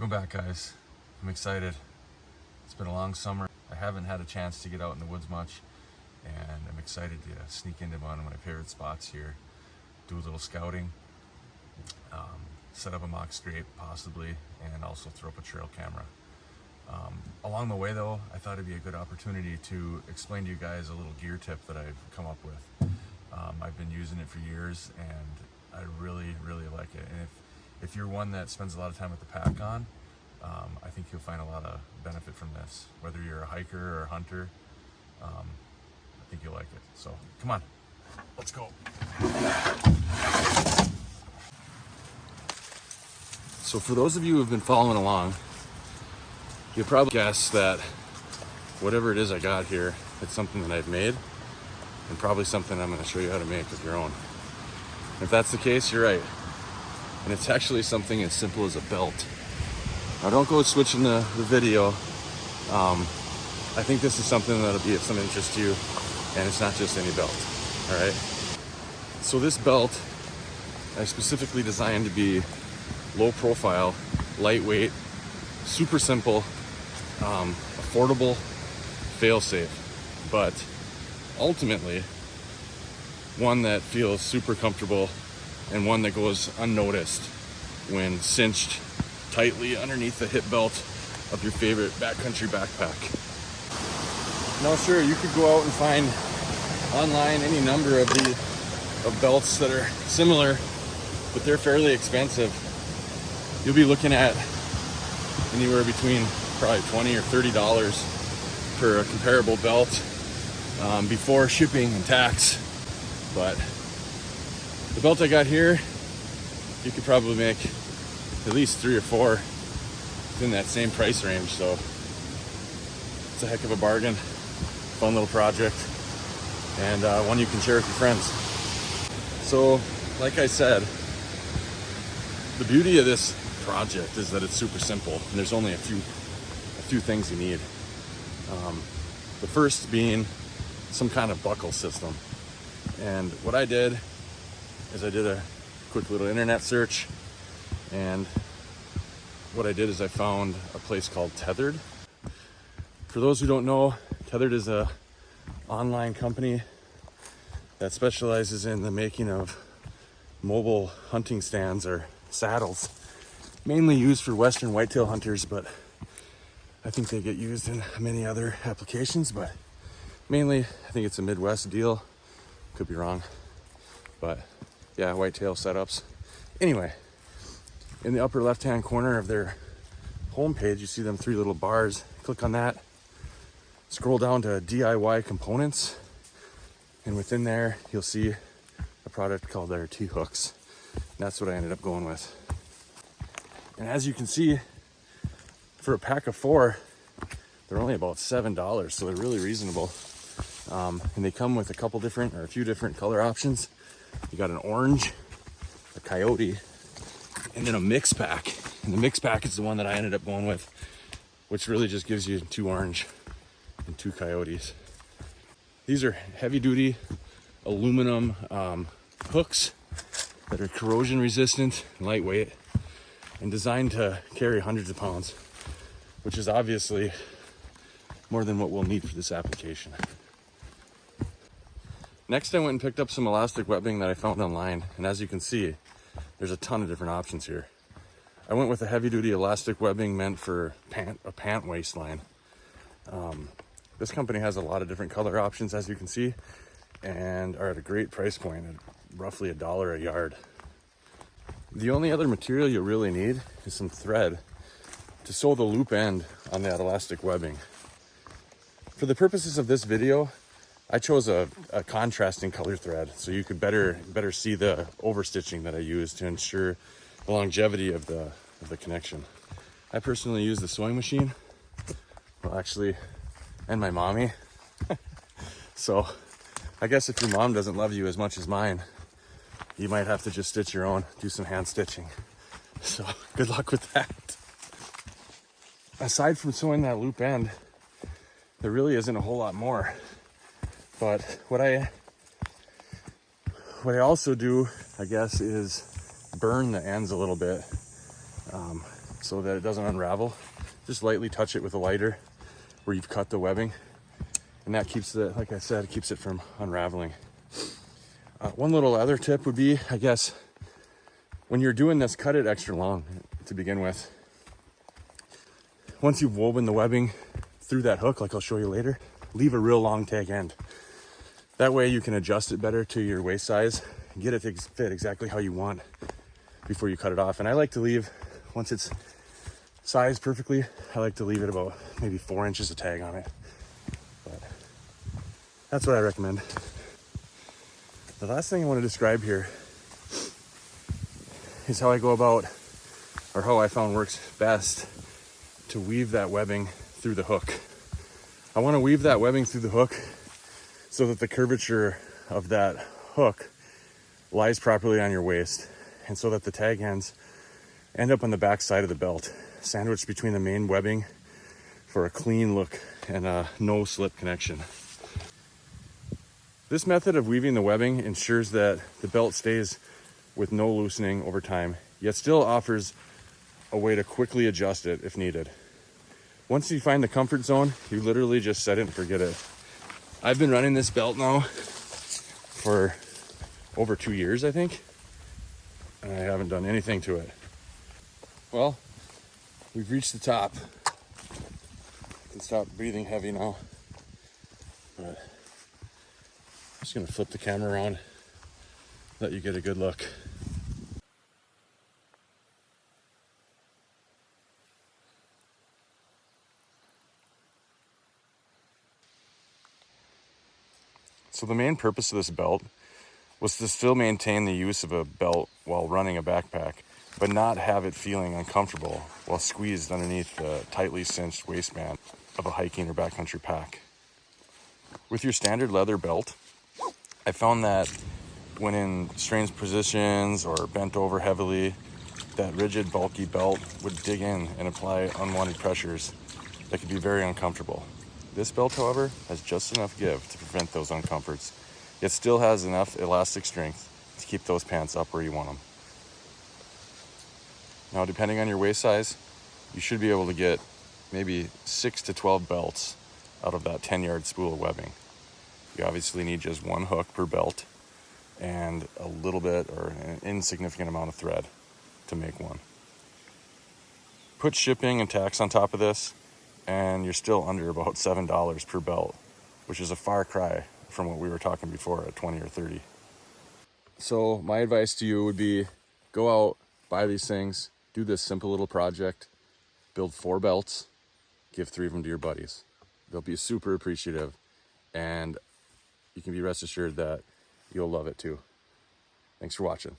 Welcome back, guys. I'm excited. It's been a long summer. I haven't had a chance to get out in the woods much, and I'm excited to sneak into one of my favorite spots here, do a little scouting, set up a mock scrape possibly, and also throw up a trail camera. Along the way though, I thought it'd be a good opportunity to explain to you guys a little gear tip that I've come up with. I've been using it for years and I really like it. And if you're one that spends a lot of time with the pack on, I think you'll find a lot of benefit from this. Whether you're a hiker or a hunter, I think you'll like it. So come on, let's go. So for those of you who've been following along, you'll probably guess that whatever it is I got here, it's something that I've made, and probably something I'm going to show you how to make with your own. If that's the case, you're right. And it's actually something as simple as a belt. Now don't go switching the video. I think this is something that'll be of some interest to you, and it's not just any belt, all right? So this belt, I specifically designed to be low profile, lightweight, super simple, affordable, fail-safe, but ultimately one that feels super comfortable and one that goes unnoticed when cinched tightly underneath the hip belt of your favorite backcountry backpack. Now sure, you could go out and find online any number of belts that are similar, but they're fairly expensive. You'll be looking at anywhere between probably $20 or $30 for a comparable belt before shipping and tax. But the belt I got here, you could probably make at least 3 or 4 within that same price range. So it's a heck of a bargain, fun little project, and one you can share with your friends. So like I said, the beauty of this project is that it's super simple and there's only a few things you need. The first being some kind of buckle system. And what I did is I did a quick little internet search, and what I did is I found a place called Tethered. For those who don't know, Tethered is a online company that specializes in the making of mobile hunting stands or saddles, mainly used for western whitetail hunters, but I think they get used in many other applications. But mainly I think it's a Midwest deal, could be wrong, but yeah, whitetail setups. Anyway, in the upper left hand corner of their homepage, you see them 3 little bars. Click on that, scroll down to DIY components, and within there you'll see a product called their T-hooks. That's what I ended up going with. And as you can see, for a pack of 4, they're only about $7, so they're really reasonable. And they come with a few different color options. You got an orange, a coyote, and then a mix pack. And the mix pack is the one that I ended up going with, which really just gives you 2 orange and 2 coyotes. These are heavy duty aluminum hooks that are corrosion resistant, lightweight, and designed to carry hundreds of pounds, which is obviously more than what we'll need for this application. Next, I went and picked up some elastic webbing that I found online, and as you can see, there's a ton of different options here. I went with a heavy-duty elastic webbing meant for a pant waistline. This company has a lot of different color options, as you can see, and are at a great price point at roughly $1 a yard. The only other material you really need is some thread to sew the loop end on that elastic webbing. For the purposes of this video, I chose a contrasting color thread so you could better see the overstitching that I used to ensure the longevity of the connection. I personally use the sewing machine, well actually, and my mommy. So I guess if your mom doesn't love you as much as mine, you might have to just stitch your own, do some hand stitching. So good luck with that. Aside from sewing that loop end, there really isn't a whole lot more. But what I also do, I guess, is burn the ends a little bit. so that it doesn't unravel. Just lightly touch it with a lighter where you've cut the webbing, and that keeps it, like I said, keeps it from unraveling. One little other tip would be, I guess, when you're doing this, cut it extra long to begin with. Once you've woven the webbing through that hook, like I'll show you later, leave a real long tag end. That way you can adjust it better to your waist size and get it to fit exactly how you want before you cut it off. And I like to leave, once it's sized perfectly, I like to leave it about maybe 4 inches of tag on it. But that's what I recommend. The last thing I want to describe here is how I go about, or how I found works best, to weave that webbing through the hook. I want to weave that webbing through the hook so that the curvature of that hook lies properly on your waist, and so that the tag ends end up on the back side of the belt, sandwiched between the main webbing for a clean look and a no slip connection. This method of weaving the webbing ensures that the belt stays with no loosening over time, yet still offers a way to quickly adjust it if needed. Once you find the comfort zone, you literally just set it and forget it. I've been running this belt now for over 2 years, I think, and I haven't done anything to it. Well, we've reached the top. I can stop breathing heavy now, but I'm just gonna flip the camera around, let you get a good look. So the main purpose of this belt was to still maintain the use of a belt while running a backpack, but not have it feeling uncomfortable while squeezed underneath the tightly cinched waistband of a hiking or backcountry pack. With your standard leather belt, I found that when in strange positions or bent over heavily, that rigid, bulky belt would dig in and apply unwanted pressures that could be very uncomfortable. This belt, however, has just enough give to prevent those uncomforts, yet still has enough elastic strength to keep those pants up where you want them. Now, depending on your waist size, you should be able to get maybe 6 to 12 belts out of that 10-yard spool of webbing. You obviously need just one hook per belt and a little bit or an insignificant amount of thread to make one. Put shipping and tax on top of this, and you're still under about $7 per belt, which is a far cry from what we were talking before at 20 or 30. So my advice to you would be, go out, buy these things, do this simple little project, build 4 belts, give 3 of them to your buddies. They'll be super appreciative, and you can be rest assured that you'll love it too. Thanks for watching.